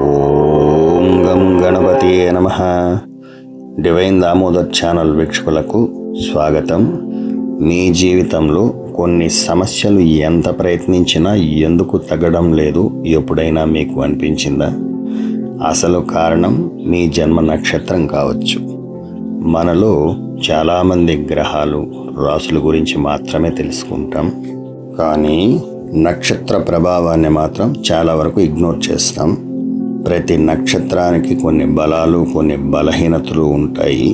ఓం గం గణపతియే నమః. Divine Damodar channel వీక్షకులకు స్వాగతం. మీ జీవితంలో కొన్ని సమస్యలు ఎంత ప్రయత్నించినా ఎందుకు తగ్గడం లేదు ఎప్పుడైనా మీకు అనిపించిందా? అసలు కారణం మీ జన్మ నక్షత్రం కావచ్చు. మనలో చాలామంది గ్రహాలు, రాసుల గురించి మాత్రమే తెలుసుకుంటాం, కానీ నక్షత్ర ప్రభావాన్ని మాత్రం చాలా వరకు ఇగ్నోర్ చేస్తాం. ప్రతి నక్షత్రానికి కొన్ని బలాలు, కొన్ని బలహీనతలు ఉంటాయి.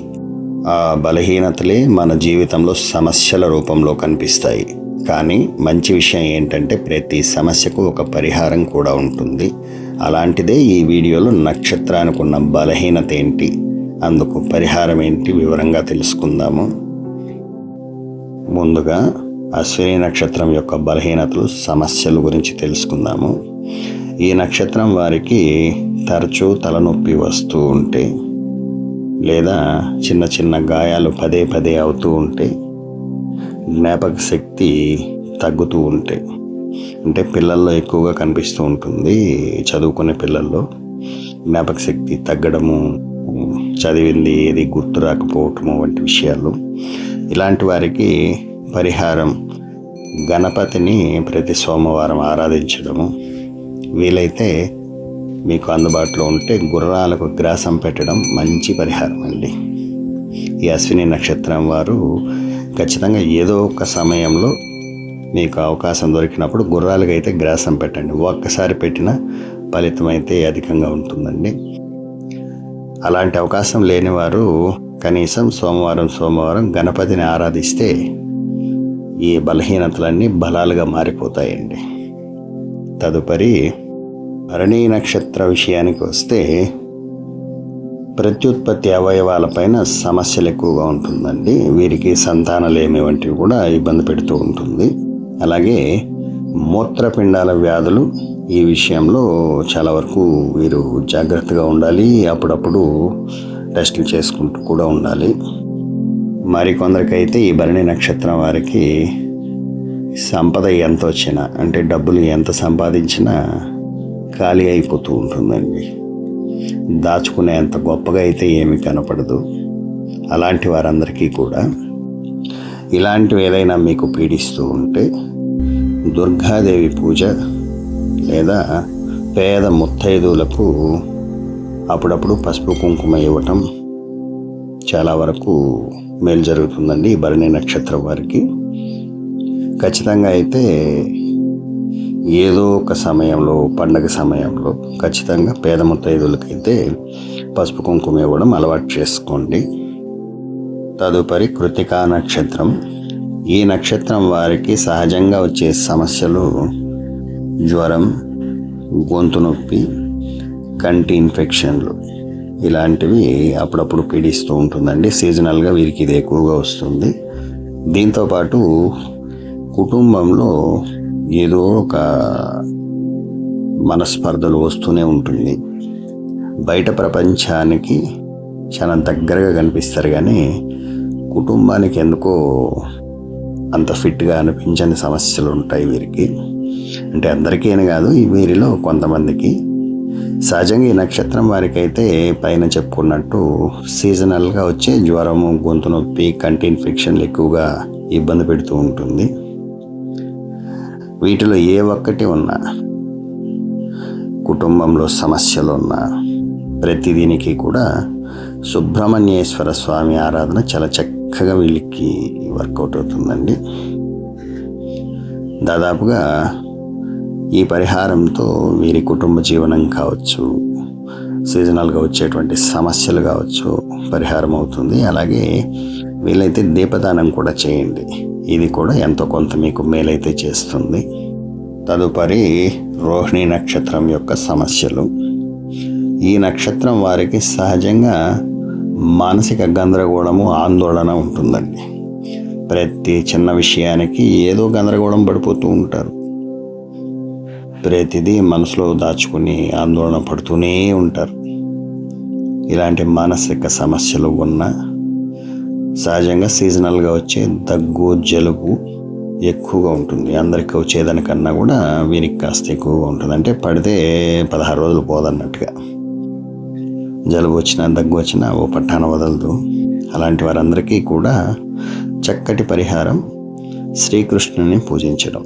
ఆ బలహీనతలే మన జీవితంలో సమస్యల రూపంలో కనిపిస్తాయి. కానీ మంచి విషయం ఏంటంటే ప్రతి సమస్యకు ఒక పరిహారం కూడా ఉంటుంది. అలాంటిదే ఈ వీడియోలో నక్షత్రానికి ఉన్న బలహీనత ఏంటి, అందుకు పరిహారం ఏంటి వివరంగా తెలుసుకుందాము. ముందుగా అశ్విని నక్షత్రం యొక్క బలహీనతలు, సమస్యల గురించి తెలుసుకుందాము. ఈ నక్షత్రం వారికి తరచూ తలనొప్పి వస్తూ ఉంటే, లేదా చిన్న చిన్న గాయాలు పదే పదే అవుతూ ఉంటే, జ్ఞాపక శక్తి తగ్గుతూ ఉంటే, అంటే పిల్లల్లో ఎక్కువగా కనిపిస్తూ ఉంటుంది. చదువుకునే పిల్లల్లో జ్ఞాపక శక్తి తగ్గడము, చదివింది ఏది గుర్తు రాకపోవటము వంటి విషయాలు. ఇలాంటి వారికి పరిహారం గణపతిని ప్రతి సోమవారం ఆరాధించడము, వీలైతే మీకు అందుబాటులో ఉంటే గుర్రాలకు గ్రాసం పెట్టడం మంచి పరిహారం అండి. ఈ అశ్విని నక్షత్రం వారు ఖచ్చితంగా ఏదో ఒక సమయంలో మీకు అవకాశం దొరికినప్పుడు గుర్రాలకు అయితే గ్రాసం పెట్టండి. ఒక్కసారి పెట్టిన ఫలితం అయితే అధికంగా ఉంటుందండి. అలాంటి అవకాశం లేనివారు కనీసం సోమవారం గణపతిని ఆరాధిస్తే ఈ బలహీనతలన్నీ బలాలుగా మారిపోతాయండి. తదుపరి భరణి నక్షత్ర విషయానికి వస్తే, ప్రత్యుత్పత్తి అవయవాలపైన సమస్యలు ఎక్కువగా ఉంటుందండి. వీరికి సంతానలేమి వంటివి కూడా ఇబ్బంది పెడుతూ ఉంటుంది. అలాగే మూత్రపిండాల వ్యాధులు, ఈ విషయంలో చాలా వరకు వీరు జాగ్రత్తగా ఉండాలి. అప్పుడప్పుడు టెస్టులు చేసుకుంటూ కూడా ఉండాలి. మరికొందరికైతే ఈ భరణి నక్షత్రం వారికి సంపద ఎంత వచ్చినా, అంటే డబ్బులు ఎంత సంపాదించినా ఖాళీ అయిపోతూ ఉంటుందండి. దాచుకునేంత గొప్పగా అయితే ఏమీ కనపడదు. అలాంటి వారందరికీ కూడా ఇలాంటివి ఏదైనా మీకు పీడిస్తూ ఉంటే దుర్గాదేవి పూజ, లేదా పేద ముత్తైదువులకు అప్పుడప్పుడు పసుపు కుంకుమ ఇవ్వటం చాలా వరకు మేలు జరుగుతుందండి. ఈ భరణి నక్షత్రం వారికి ఖచ్చితంగా అయితే ఏదో ఒక సమయంలో, పండగ సమయంలో ఖచ్చితంగా పేద ముత్తైదులకైతే పసుపు కుంకుమ ఇవ్వడం అలవాటు చేసుకోండి. తదుపరి కృతికా నక్షత్రం. ఈ నక్షత్రం వారికి సహజంగా వచ్చే సమస్యలు జ్వరం, గొంతు నొప్పి, కంటి ఇన్ఫెక్షన్లు, ఇలాంటివి అప్పుడప్పుడు పీడిస్తూ ఉంటుందండి. సీజనల్గా వీరికి ఇది ఎక్కువగా వస్తుంది. దీంతోపాటు కుటుంబంలో ఏదో ఒక మనస్పర్ధలు వస్తూనే ఉంటుంది. బయట ప్రపంచానికి చాలా దగ్గరగా కనిపిస్తారు, కానీ కుటుంబానికి ఎందుకో అంత ఫిట్గా అనిపించని సమస్యలు ఉంటాయి వీరికి. అంటే అందరికీ అని కాదు, వీరిలో కొంతమందికి. సహజంగా ఈ నక్షత్రం వారికి అయితే పైన చెప్పుకున్నట్టు సీజనల్గా వచ్చే జ్వరము, గొంతు నొప్పి, కంటి ఇన్ఫెక్షన్లు ఎక్కువగా ఇబ్బంది పెడుతూ ఉంటుంది. వీటిలో ఏ ఒక్కటి ఉన్నా, కుటుంబంలో సమస్యలు ఉన్నా, ప్రతి దీనికి కూడా సుబ్రహ్మణ్యేశ్వర స్వామి ఆరాధన చాలా చక్కగా వీళ్ళకి వర్కౌట్ అవుతుందండి. దాదాపుగా ఈ పరిహారంతో వీరి కుటుంబ జీవనం కావచ్చు, సీజనల్గా వచ్చేటువంటి సమస్యలు కావచ్చు పరిహారం అవుతుంది. అలాగే వీలైతే దీపదానం కూడా చేయండి. ఇది కూడా ఎంతో కొంత మీకు మేలైతే చేస్తుంది. తదుపరి రోహిణి నక్షత్రం యొక్క సమస్యలు. ఈ నక్షత్రం వారికి సహజంగా మానసిక గందరగోళము, ఆందోళన ఉంటుందండి. ప్రతి చిన్న విషయానికి ఏదో గందరగోళం పడిపోతూ ఉంటారు. ప్రతిదీ మనసులో దాచుకుని ఆందోళన పడుతూనే ఉంటారు. ఇలాంటి మానసిక సమస్యలు ఉన్న, సహజంగా సీజనల్గా వచ్చే దగ్గు, జలుబు ఎక్కువగా ఉంటుంది. అందరికి వచ్చేదానికన్నా కూడా వీరికి కాస్త ఎక్కువగా ఉంటుంది. అంటే పడితే 16 రోజులు పోదన్నట్టుగా. జలుబు వచ్చినా దగ్గు వచ్చినా ఓ పట్టాన వదలదు. అలాంటి వారందరికీ కూడా చక్కటి పరిహారం శ్రీకృష్ణుని పూజించడం.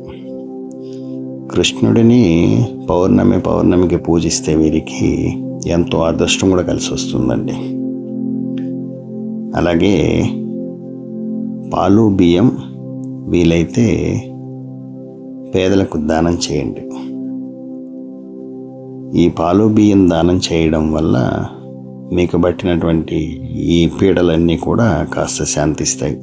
కృష్ణుడిని పౌర్ణమికి పూజిస్తే వీరికి ఎంతో అదృష్టం కూడా కలిసి వస్తుందండి. అలాగే పాలు బియ్యం వీలైతే పేదలకు దానం చేయండి. ఈ పాలు బియ్యం దానం చేయడం వల్ల మీకు పట్టినటువంటి ఈ పీడలన్నీ కూడా కాస్త శాంతిస్తాయి.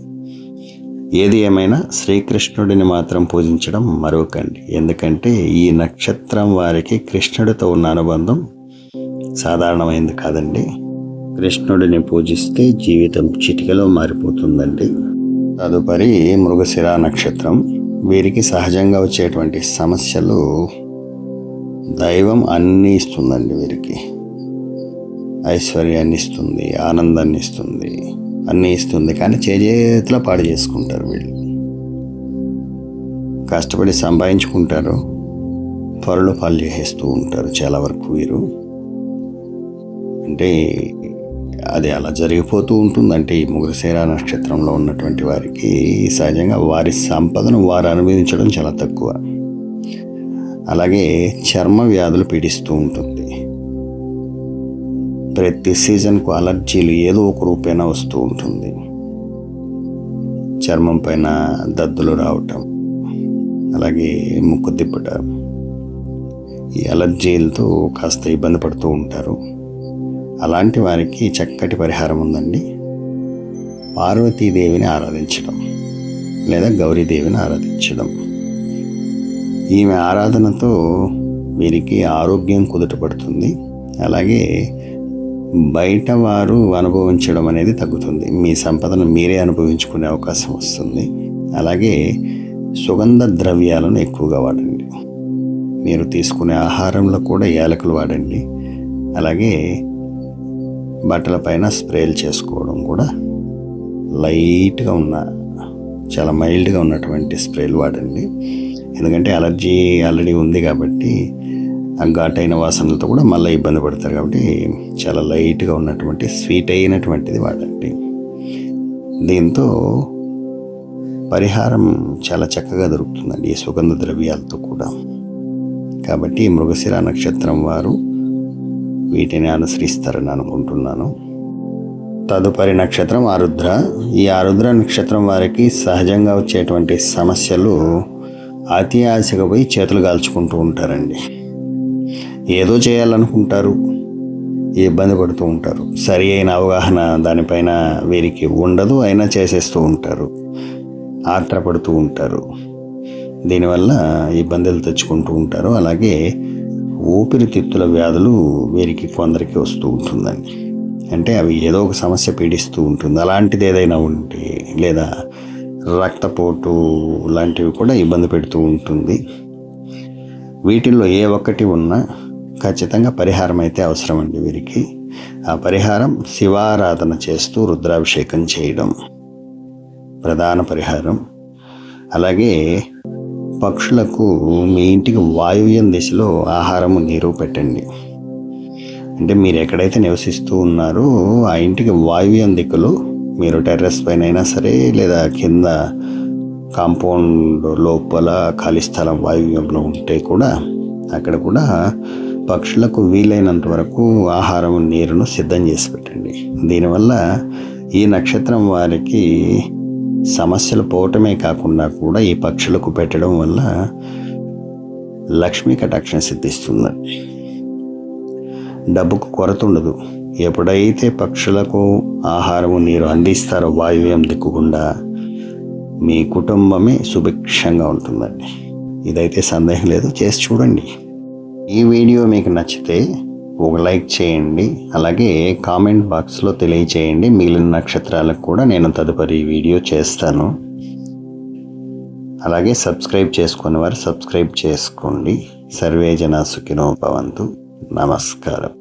ఏది ఏమైనా శ్రీకృష్ణుడిని మాత్రం పూజించడం మరొకండి. ఎందుకంటే ఈ నక్షత్రం వారికి కృష్ణుడితో ఉన్న అనుబంధం సాధారణమైంది కాదండి. కృష్ణుడిని పూజిస్తే జీవితం చిటికలో మారిపోతుందండి. తదుపరి మృగశిర నక్షత్రం. వీరికి సహజంగా వచ్చేటువంటి సమస్యలు దైవం అన్నీ ఇస్తుందండి. వీరికి ఐశ్వర్యాన్ని ఇస్తుంది, ఆనందాన్ని ఇస్తుంది, అన్నీ ఇస్తుంది. కానీ చేతిలో పాడు చేసుకుంటారు వీళ్ళు. కష్టపడి సంపాదించుకుంటారు, త్వరలో పాలు చేసేస్తూ ఉంటారు చాలా వరకు వీరు. అంటే అది అలా జరిగిపోతూ ఉంటుంది. అంటే ఈ మృగశిర నక్షత్రంలో ఉన్నటువంటి వారికి సహజంగా వారి సంపదను వారు అనుభవించడం చాలా తక్కువ. అలాగే చర్మ వ్యాధులు పీడిస్తూ ఉంటుంది. ప్రతి సీజన్కు అలర్జీలు ఏదో ఒక రూపేణ వస్తూ ఉంటుంది. చర్మం పైన దద్దులు రావటం, అలాగే ముక్కు తిప్పటం, ఈ అలర్జీలతో కాస్త ఇబ్బంది పడుతూ ఉంటారు. అలాంటి వారికి చక్కటి పరిహారం ఉందండి. పార్వతీదేవిని ఆరాధించడం లేదా గౌరీదేవిని ఆరాధించడం. ఈమె ఆరాధనతో వీరికి ఆరోగ్యం కుదుటపడుతుంది. అలాగే బయట వారు అనుభవించడం అనేది తగ్గుతుంది. మీ సంపదను మీరే అనుభవించుకునే అవకాశం వస్తుంది. అలాగే సుగంధ ద్రవ్యాలను ఎక్కువగా వాడండి. మీరు తీసుకునే ఆహారంలో కూడా యాలకులు వాడండి. అలాగే బట్టల పైన స్ప్రేలు చేసుకోవడం కూడా లైట్గా చాలా మైల్డ్గా ఉన్నటువంటి స్ప్రేలు వాడండి. ఎందుకంటే అలర్జీ ఆల్రెడీ ఉంది కాబట్టి ఆ ఘాటైన వాసనలతో కూడా మళ్ళీ ఇబ్బంది పడతారు. కాబట్టి చాలా లైట్గా ఉన్నటువంటి స్వీట్ అయినటువంటిది వాడండి. దీంతో పరిహారం చాలా చక్కగా దొరుకుతుందండి ఈ సుగంధ ద్రవ్యాలతో కూడా. కాబట్టి మృగశిర నక్షత్రం వారు వీటిని అనుసరిస్తారని అనుకుంటున్నాను. తదుపరి నక్షత్రం ఆరుద్ర. ఈ ఆరుద్ర నక్షత్రం వారికి సహజంగా వచ్చేటువంటి సమస్యలు అతి ఆశగా పోయి చేతులు కాల్చుకుంటూ ఉంటారండి. ఏదో చేయాలనుకుంటారు, ఇబ్బంది పడుతూ ఉంటారు. సరి అయిన అవగాహన దానిపైన వీరికి ఉండదు, అయినా చేసేస్తూ ఉంటారు, ఆత్రపడుతూ ఉంటారు. దీనివల్ల ఇబ్బందులు తెచ్చుకుంటూ ఉంటారు. అలాగే ఊపిరితిత్తుల వ్యాధులు వీరికి కొందరికి వస్తూ ఉంటుందండి. అంటే అవి ఏదో ఒక సమస్య పీడిస్తూ ఉంటుంది. అలాంటిది ఏదైనా ఉంటే లేదా రక్తపోటు లాంటివి కూడా ఇబ్బంది పెడుతూ ఉంటుంది. వీటిల్లో ఏ ఒక్కటి ఉన్నా ఖచ్చితంగా పరిహారం అయితే అవసరం అండి వీరికి. ఆ పరిహారం శివారాధన చేస్తూ రుద్రాభిషేకం చేయడం ప్రధాన పరిహారం. అలాగే పక్షులకు మీ ఇంటికి వాయువ్యం దిశలో ఆహారము నీరు పెట్టండి. అంటే మీరు ఎక్కడైతే నివసిస్తూ ఉన్నారో ఆ ఇంటికి వాయువ్యం దిక్కులో మీరు టెర్రస్ పైన అయినా సరే లేదా కింద కాంపౌండ్ లోపల ఖాళీ స్థలం వాయువ్యంలో ఉంటే కూడా అక్కడ కూడా పక్షులకు వీలైనంత వరకు ఆహారం నీరును సిద్ధం చేసి పెట్టండి. దీనివల్ల ఈ నక్షత్రం వారికి సమస్యలు పోవటమే కాకుండా కూడా ఈ పక్షులకు పెట్టడం వల్ల లక్ష్మీ కటాక్షం సిద్ధిస్తుందండి. డబ్బుకు కొరత ఉండదు. ఎప్పుడైతే పక్షులకు ఆహారము నీరు అందిస్తారో వాయువ్యం దిక్కుకుండా మీ కుటుంబమే సుభిక్షంగా ఉంటుందండి. ఇదైతే సందేహం లేదు, చేసి చూడండి. ఈ వీడియో మీకు నచ్చితే ఒక లైక్ చేయండి. అలాగే కామెంట్ బాక్స్లో తెలియచేయండి. మిగిలిన నక్షత్రాలకు కూడా నేను తదుపరి వీడియో చేస్తాను. అలాగే సబ్స్క్రైబ్ చేసుకునే వారు సబ్స్క్రైబ్ చేసుకోండి. సర్వే జనా సుఖినో భవంతు. నమస్కారం.